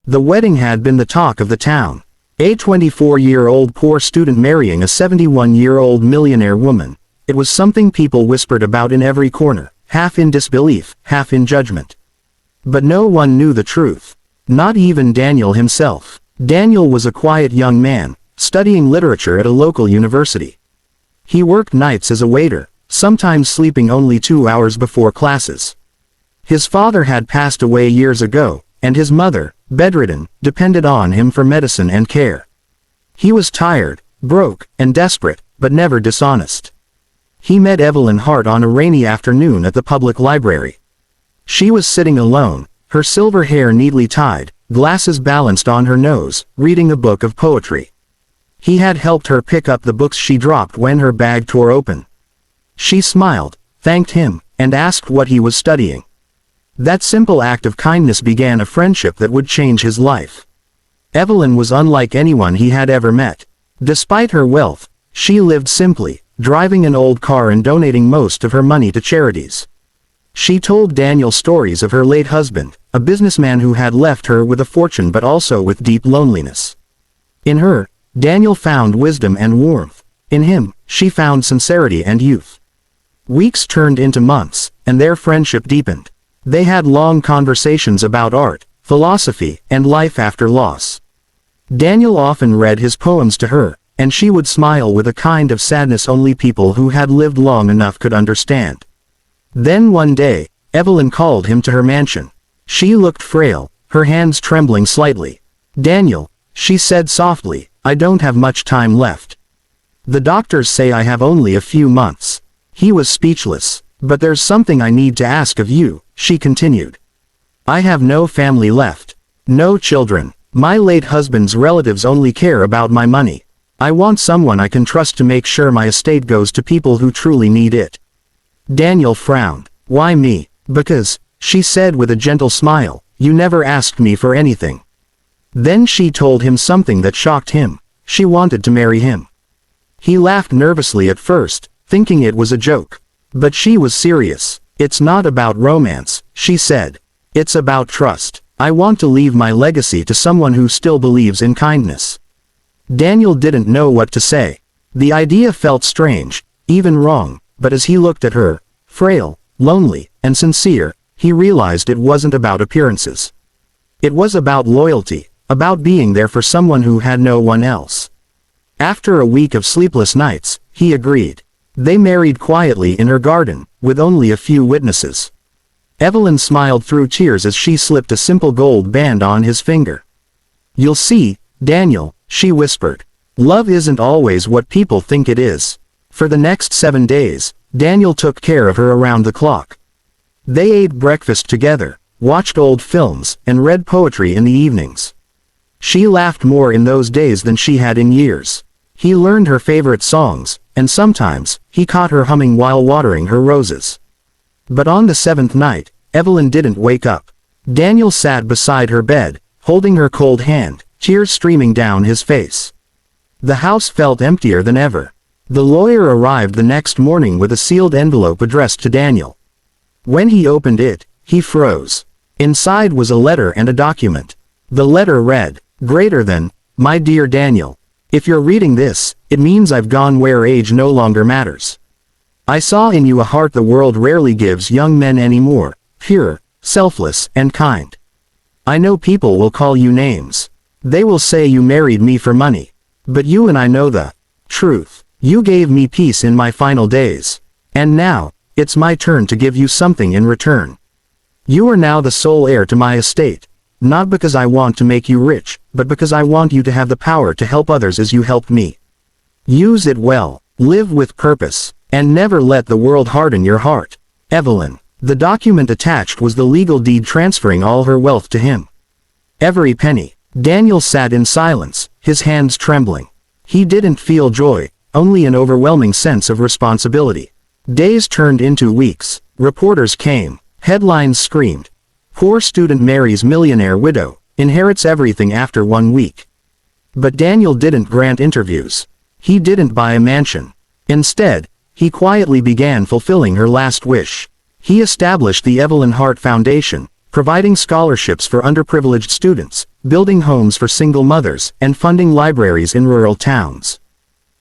The wedding had been the talk of the town. A 24-year-old poor student marrying a 71-year-old millionaire woman. It was something people whispered about in every corner, half in disbelief, half in judgment. But no one knew the truth. Not even Daniel himself. Daniel was a quiet young man, studying literature at a local university. He worked nights as a waiter, sometimes sleeping only 2 hours before classes. His father had passed away years ago, and his mother, bedridden, depended on him for medicine and care. He was tired, broke, and desperate, but never dishonest. He met Evelyn Hart on a rainy afternoon at the public library. She was sitting alone, her silver hair neatly tied, glasses balanced on her nose, reading a book of poetry. He had helped her pick up the books she dropped when her bag tore open. She smiled, thanked him, and asked what he was studying. That simple act of kindness began a friendship that would change his life. Evelyn was unlike anyone he had ever met. Despite her wealth, she lived simply, driving an old car and donating most of her money to charities. She told Daniel stories of her late husband, a businessman who had left her with a fortune but also with deep loneliness. In her, Daniel found wisdom and warmth. In him, she found sincerity and youth. Weeks turned into months, and their friendship deepened. They had long conversations about art, philosophy, and life after loss. Daniel often read his poems to her, and she would smile with a kind of sadness only people who had lived long enough could understand. Then one day, Evelyn called him to her mansion. She looked frail, her hands trembling slightly. "Daniel," she said softly, "I don't have much time left. The doctors say I have only a few months." He was speechless. "But there's something I need to ask of you," she continued. "I have no family left. No children. My late husband's relatives only care about my money. I want someone I can trust to make sure my estate goes to people who truly need it." Daniel frowned. "Why me?" "Because," she said with a gentle smile, "you never asked me for anything." Then she told him something that shocked him. She wanted to marry him. He laughed nervously at first, thinking it was a joke. But she was serious. "It's not about romance," she said. "It's about trust. I want to leave my legacy to someone who still believes in kindness." Daniel didn't know what to say. The idea felt strange, even wrong, but as he looked at her, frail, lonely, and sincere, he realized it wasn't about appearances. It was about loyalty, about being there for someone who had no one else. After a week of sleepless nights, he agreed. They married quietly in her garden, with only a few witnesses. Evelyn smiled through tears as she slipped a simple gold band on his finger. "You'll see, Daniel," she whispered. "Love isn't always what people think it is." For the next 7 days, Daniel took care of her around the clock. They ate breakfast together, watched old films, and read poetry in the evenings. She laughed more in those days than she had in years. He learned her favorite songs, and sometimes, he caught her humming while watering her roses. But on the 7th night, Evelyn didn't wake up. Daniel sat beside her bed, holding her cold hand, tears streaming down his face. The house felt emptier than ever. The lawyer arrived the next morning with a sealed envelope addressed to Daniel. When he opened it, he froze. Inside was a letter and a document. The letter read, "Greater than, my dear Daniel. If you're reading this, it means I've gone where age no longer matters. I saw in you a heart the world rarely gives young men anymore, pure, selfless, and kind. I know people will call you names. They will say you married me for money. But you and I know the truth. You gave me peace in my final days. And now, it's my turn to give you something in return. You are now the sole heir to my estate. Not because I want to make you rich, but because I want you to have the power to help others as you helped me. Use it well, live with purpose, and never let the world harden your heart. Evelyn." The document attached was the legal deed transferring all her wealth to him. Every penny. Daniel sat in silence, his hands trembling. He didn't feel joy, only an overwhelming sense of responsibility. Days turned into weeks. Reporters came. Headlines screamed. "Poor student marries millionaire widow, inherits everything after 1 week." But Daniel didn't grant interviews. He didn't buy a mansion. Instead, he quietly began fulfilling her last wish. He established the Evelyn Hart Foundation, providing scholarships for underprivileged students, building homes for single mothers, and funding libraries in rural towns.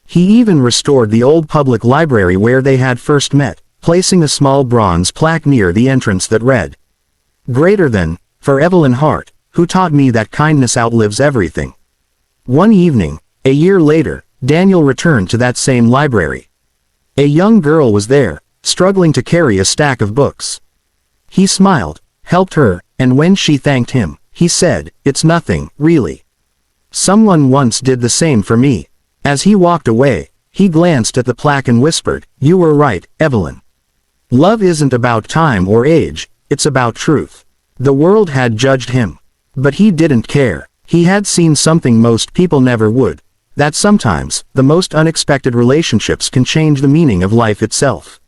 He even restored the old public library where they had first met, placing a small bronze plaque near the entrance that read, "Greater than, for Evelyn Hart, who taught me that kindness outlives everything." One evening, a year later, Daniel returned to that same library. A young girl was there, struggling to carry a stack of books. He smiled, helped her, and when she thanked him, he said, "It's nothing, really. Someone once did the same for me." As he walked away, he glanced at the plaque and whispered, "You were right, Evelyn. Love isn't about time or age, it's about truth." The world had judged him. But he didn't care. He had seen something most people never would. That sometimes, the most unexpected relationships can change the meaning of life itself.